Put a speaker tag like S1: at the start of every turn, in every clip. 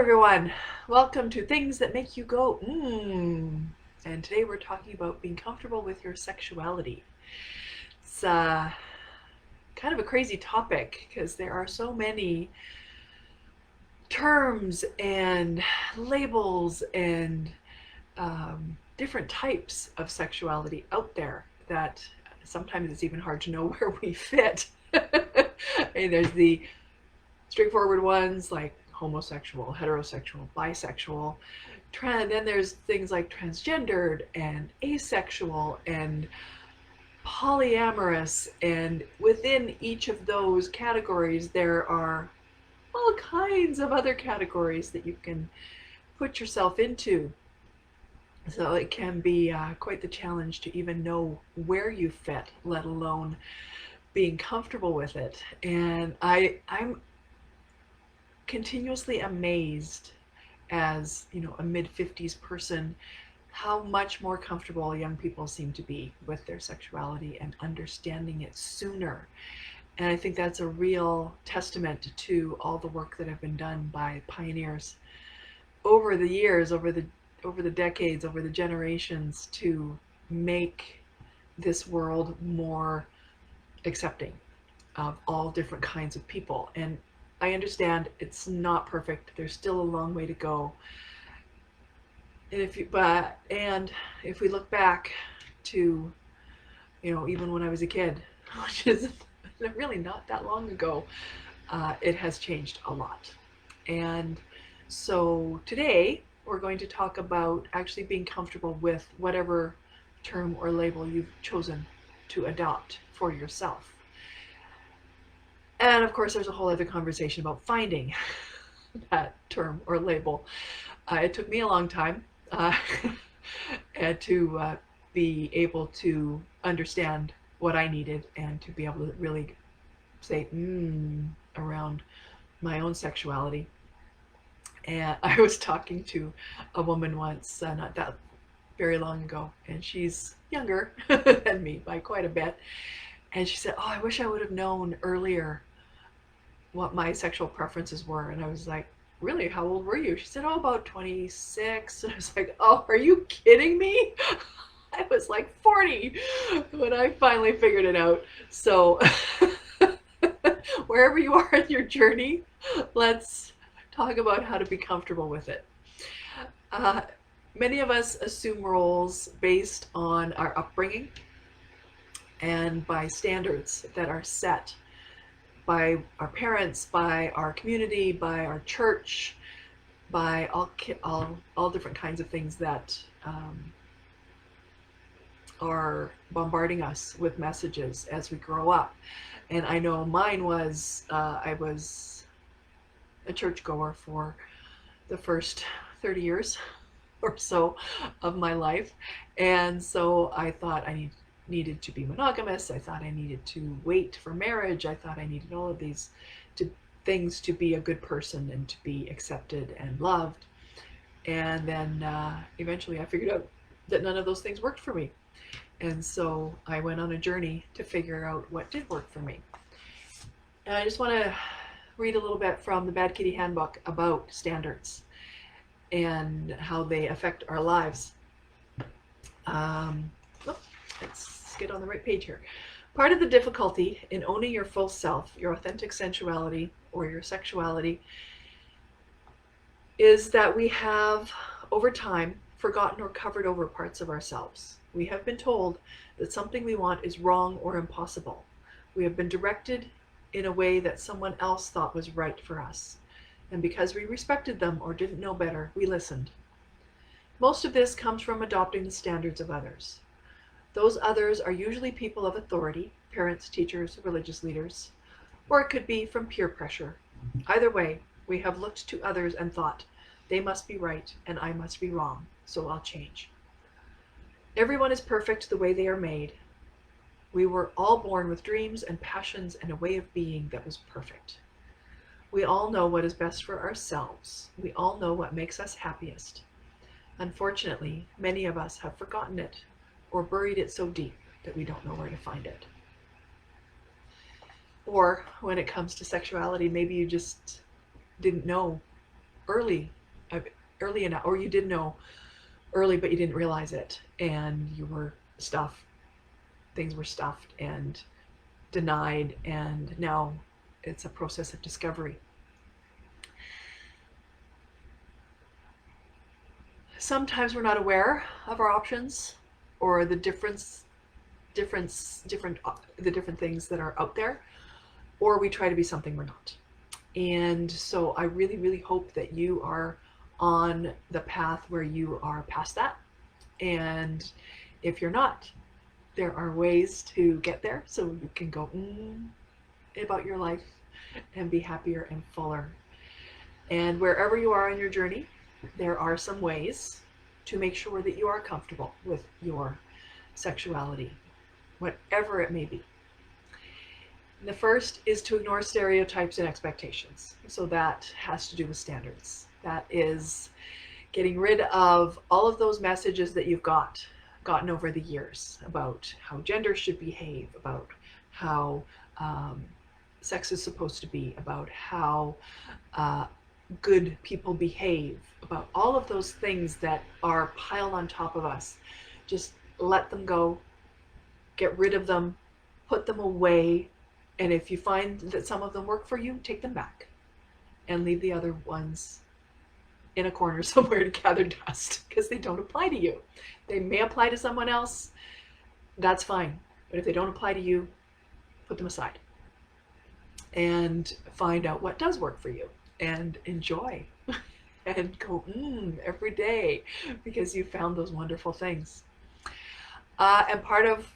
S1: everyone. Welcome to Things That Make You Go, mmm. And today we're talking about being comfortable with your sexuality. It's kind of a crazy topic because there are so many terms and labels and different types of sexuality out there that sometimes it's even hard to know where we fit. And there's the straightforward ones like homosexual, heterosexual, bisexual. Then there's things like transgendered and asexual and polyamorous, and within each of those categories there are all kinds of other categories that you can put yourself into. So it can be quite the challenge to even know where you fit, let alone being comfortable with it. And I'm continuously amazed as a mid-50s person how much more comfortable young people seem to be with their sexuality and understanding it sooner. And I think that's a real testament to all the work that have been done by pioneers over the years, over the decades, over the generations, to make this world more accepting of all different kinds of people. And I understand it's not perfect. There's still a long way to go. And if we look back to, even when I was a kid, which is really not that long ago, it has changed a lot. And so today we're going to talk about actually being comfortable with whatever term or label you've chosen to adopt for yourself. And of course, there's a whole other conversation about finding that term or label. It took me a long time to be able to understand what I needed and to be able to really say around my own sexuality. And I was talking to a woman once, not that very long ago, and she's younger than me by quite a bit. And she said, "Oh, I wish I would have known earlier what my sexual preferences were." And I was like, "Really? How old were you?" She said, "Oh, about 26. And I was like, "Oh, are you kidding me?" I was like 40 when I finally figured it out. So wherever you are in your journey, let's talk about how to be comfortable with it. Many of us assume roles based on our upbringing and by standards that are set by our parents, by our community, by our church, by all different kinds of things that are bombarding us with messages as we grow up. And I know mine was, I was a churchgoer for the first 30 years or so of my life. And so I thought I needed to be monogamous. I thought I needed to wait for marriage. I thought I needed all of these things to be a good person and to be accepted and loved. And then eventually I figured out that none of those things worked for me. And so I went on a journey to figure out what did work for me. And I just want to read a little bit from the Bad Kitty Handbook about standards and how they affect our lives. Let's get on the right page here. Part of the difficulty in owning your full self, your authentic sensuality, or your sexuality, is that we have, over time, forgotten or covered over parts of ourselves. We have been told that something we want is wrong or impossible. We have been directed in a way that someone else thought was right for us. And because we respected them or didn't know better, we listened. Most of this comes from adopting the standards of others. Those others are usually people of authority, parents, teachers, religious leaders, or it could be from peer pressure. Either way, we have looked to others and thought, they must be right and I must be wrong, so I'll change. Everyone is perfect the way they are made. We were all born with dreams and passions and a way of being that was perfect. We all know what is best for ourselves. We all know what makes us happiest. Unfortunately, many of us have forgotten it or buried it so deep that we don't know where to find it. Or when it comes to sexuality, maybe you just didn't know early, uh, early enough, or you did know early, but you didn't realize it, and you were stuffed. Things were stuffed and denied, and now it's a process of discovery. Sometimes we're not aware of our options or the different things that are out there, or we try to be something we're not. And so I really, really hope that you are on the path where you are past that. And if you're not, there are ways to get there so you can go about your life and be happier and fuller. And wherever you are in your journey, there are some ways to make sure that you are comfortable with your sexuality, whatever it may be. And the first is to ignore stereotypes and expectations. So that has to do with standards. That is getting rid of all of those messages that you've gotten over the years about how gender should behave, about how sex is supposed to be, about how good people behave, about all of those things that are piled on top of us. Just let them go, get rid of them, put them away, and if you find that some of them work for you, take them back and leave the other ones in a corner somewhere to gather dust because they don't apply to you. They may apply to someone else, that's fine. But if they don't apply to you, put them aside and find out what does work for you and enjoy and go every day because you found those wonderful things. And part of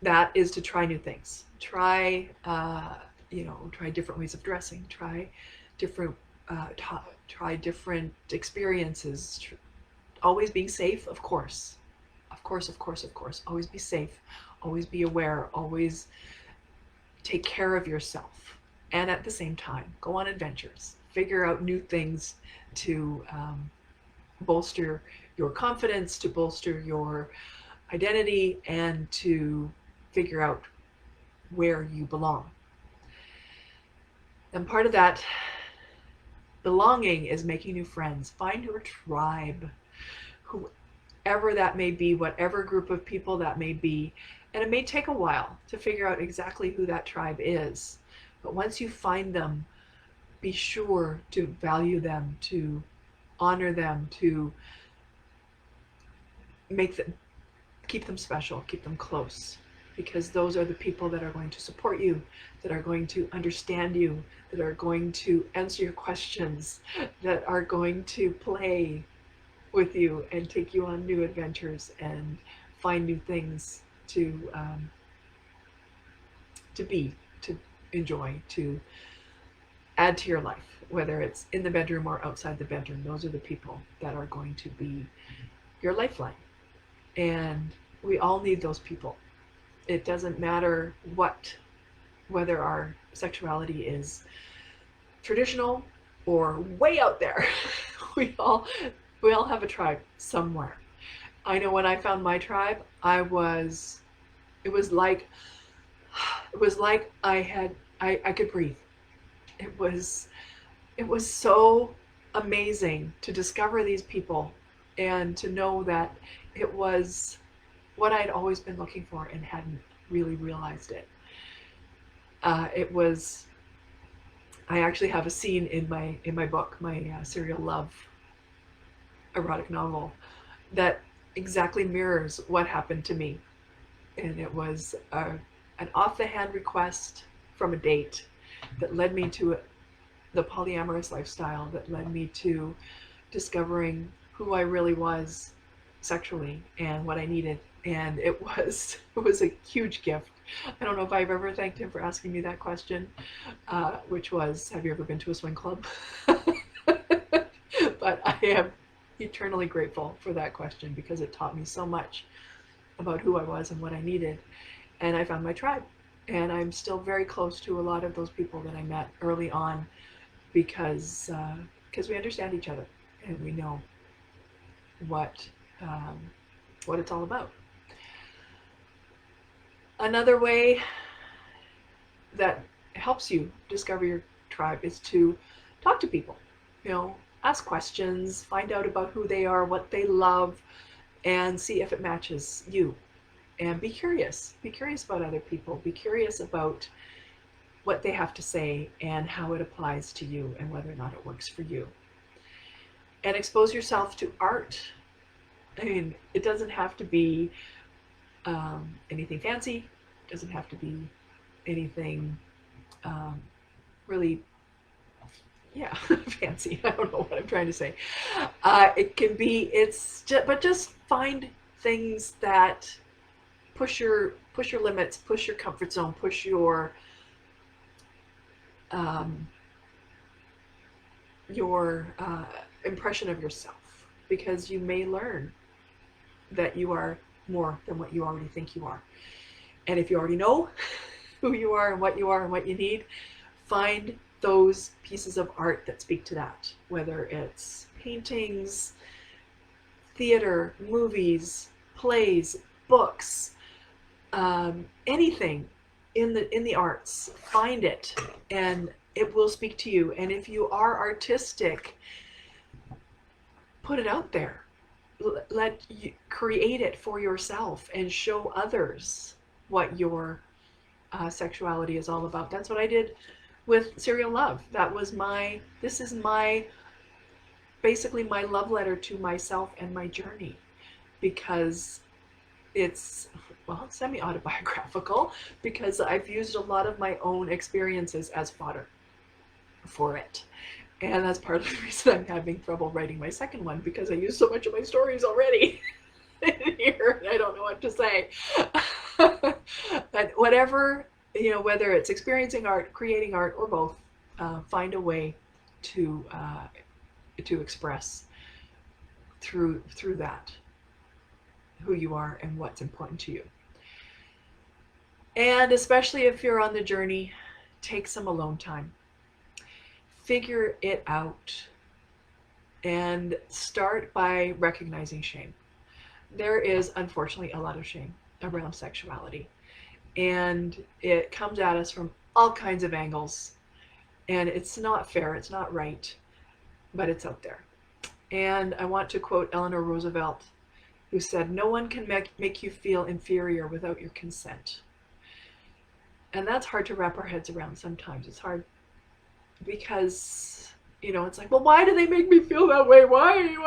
S1: that is to try new things. Try different ways of dressing. Try different experiences. Always being safe, of course. Always be safe. Always be aware. Always take care of yourself. And at the same time, go on adventures. Figure out new things to bolster your confidence, to bolster your identity, and to figure out where you belong. And part of that belonging is making new friends. Find your tribe, whoever that may be, whatever group of people that may be. And it may take a while to figure out exactly who that tribe is. But once you find them, be sure to value them, to honor them, to keep them special, keep them close, because those are the people that are going to support you, that are going to understand you, that are going to answer your questions, that are going to play with you and take you on new adventures and find new things to enjoy, to add to your life, whether it's in the bedroom or outside the bedroom. Those are the people that are going to be your lifeline. And we all need those people. It doesn't matter whether our sexuality is traditional or way out there. we all have a tribe somewhere. I know when I found my tribe, it was like I could breathe. It was so amazing to discover these people and to know that it was what I'd always been looking for and hadn't really realized it. I actually have a scene in my book, my serial love erotic novel, that exactly mirrors what happened to me. And it was an off-the-hand request from a date that led me to the polyamorous lifestyle, that led me to discovering who I really was sexually and what I needed. And it was a huge gift. I don't know if I've ever thanked him for asking me that question, which was, have you ever been to a swing club? But I am eternally grateful for that question because it taught me so much about who I was and what I needed. And I found my tribe. And I'm still very close to a lot of those people that I met early on because we understand each other and we know what it's all about. Another way that helps you discover your tribe is to talk to people. Ask questions, find out about who they are, what they love, and see if it matches you. And be curious. Be curious about other people. Be curious about what they have to say and how it applies to you and whether or not it works for you. And expose yourself to art. I mean, it doesn't have to be anything fancy. It doesn't have to be anything really, yeah, fancy. I don't know what I'm trying to say. It can be, but just find things that push your limits, push your comfort zone, push your impression of yourself, because you may learn that you are more than what you already think you are. And if you already know who you are and what you need, find those pieces of art that speak to that, whether it's paintings, theater, movies, plays, books, anything in the arts. Find it, and it will speak to you. And if you are artistic, put it out there. Let you create it for yourself and show others what your sexuality is all about. That's what I did with Serial Love. This is basically my love letter to myself and my journey, because it's semi-autobiographical, because I've used a lot of my own experiences as fodder for it. And that's part of the reason I'm having trouble writing my second one, because I used so much of my stories already in here, and I don't know what to say. But whatever, whether it's experiencing art, creating art, or both, find a way to express through that who you are and what's important to you. And especially if you're on the journey, take some alone time. Figure it out, and start by recognizing shame. There is unfortunately a lot of shame around sexuality, and it comes at us from all kinds of angles, and it's not fair, it's not right, but it's out there. And I want to quote Eleanor Roosevelt, who said, "No one can make you feel inferior without your consent." And that's hard to wrap our heads around sometimes. It's hard because, it's like, well, why do they make me feel that way? Why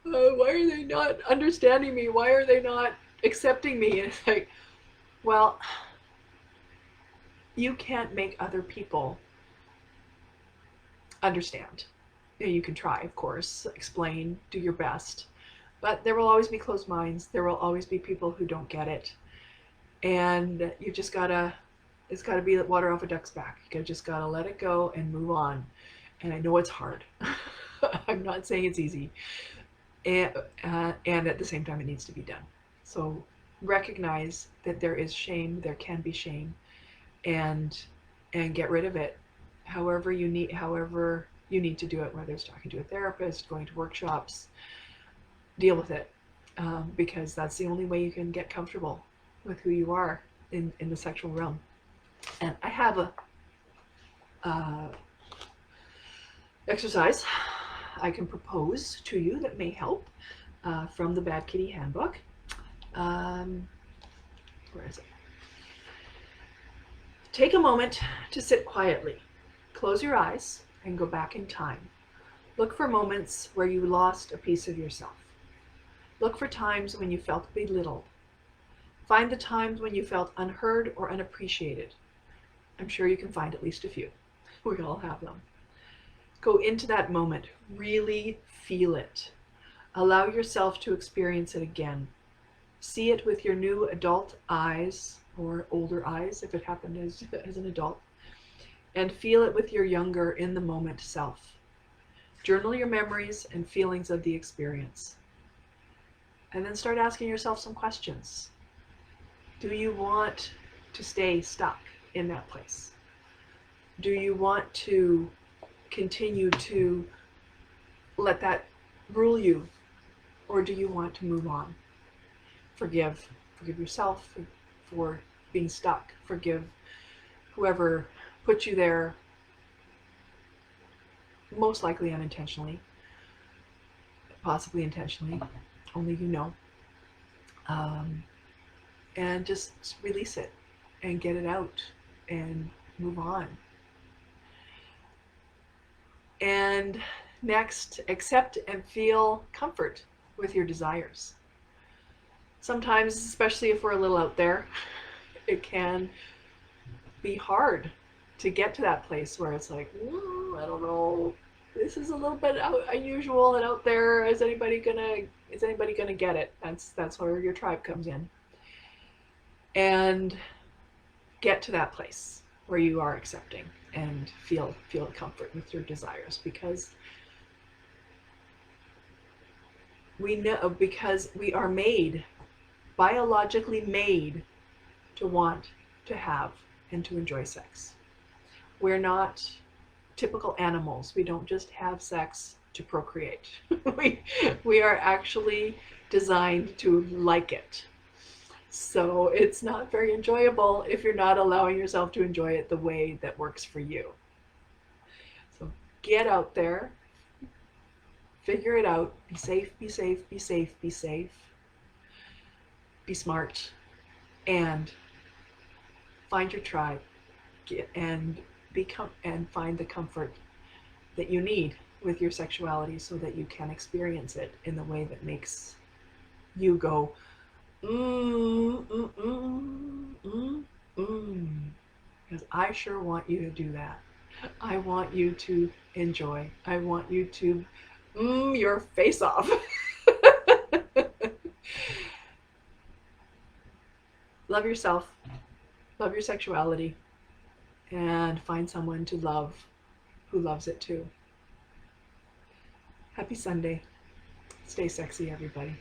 S1: are they not understanding me? Why are they not accepting me? And it's like, well, you can't make other people understand. You can try, of course, explain, do your best, but there will always be closed minds. There will always be people who don't get it, and you just gotta. It's got to be water off a duck's back. You just got to let it go and move on. And I know it's hard. I'm not saying it's easy. And at the same time, it needs to be done. So recognize that there is shame. There can be shame, and get rid of it. However you need to do it. Whether it's talking to a therapist, going to workshops, deal with it, because that's the only way you can get comfortable with who you are in the sexual realm. And I have a exercise I can propose to you that may help, from the Bad Kitty Handbook. Where is it? Take a moment to sit quietly. Close your eyes and go back in time. Look for moments where you lost a piece of yourself. Look for times when you felt belittled. Find the times when you felt unheard or unappreciated. I'm sure you can find at least a few. We all have them. Go into that moment. Really feel it. Allow yourself to experience it again. See it with your new adult eyes, or older eyes if it happened as an adult, and feel it with your younger, in the moment self. Journal your memories and feelings of the experience. And then start asking yourself some questions. Do you want to stay stuck in that place? Do you want to continue to let that rule you, or do you want to move on? Forgive yourself for being stuck. Forgive whoever put you there. most likely unintentionally, possibly intentionally, only you know. And just release it and get it out and move on. And next, accept and feel comfort with your desires. Sometimes, especially if we're a little out there, it can be hard to get to that place where it's like, I don't know, this is a little bit unusual and out there. Is anybody gonna get it? That's where your tribe comes in. And get to that place where you are accepting and feel comfort with your desires, because we are made, biologically made, to want to have and to enjoy sex. We're not typical animals. We don't just have sex to procreate. we are actually designed to like it. So it's not very enjoyable if you're not allowing yourself to enjoy it the way that works for you. So get out there, figure it out, be safe, be safe, be safe, be safe, be smart, and find your tribe and find the comfort that you need with your sexuality so that you can experience it in the way that makes you go, because I sure want you to do that. I want you to enjoy. I want you to your face off. Love yourself, love your sexuality, and find someone to love who loves it too. Happy Sunday. Stay sexy, everybody.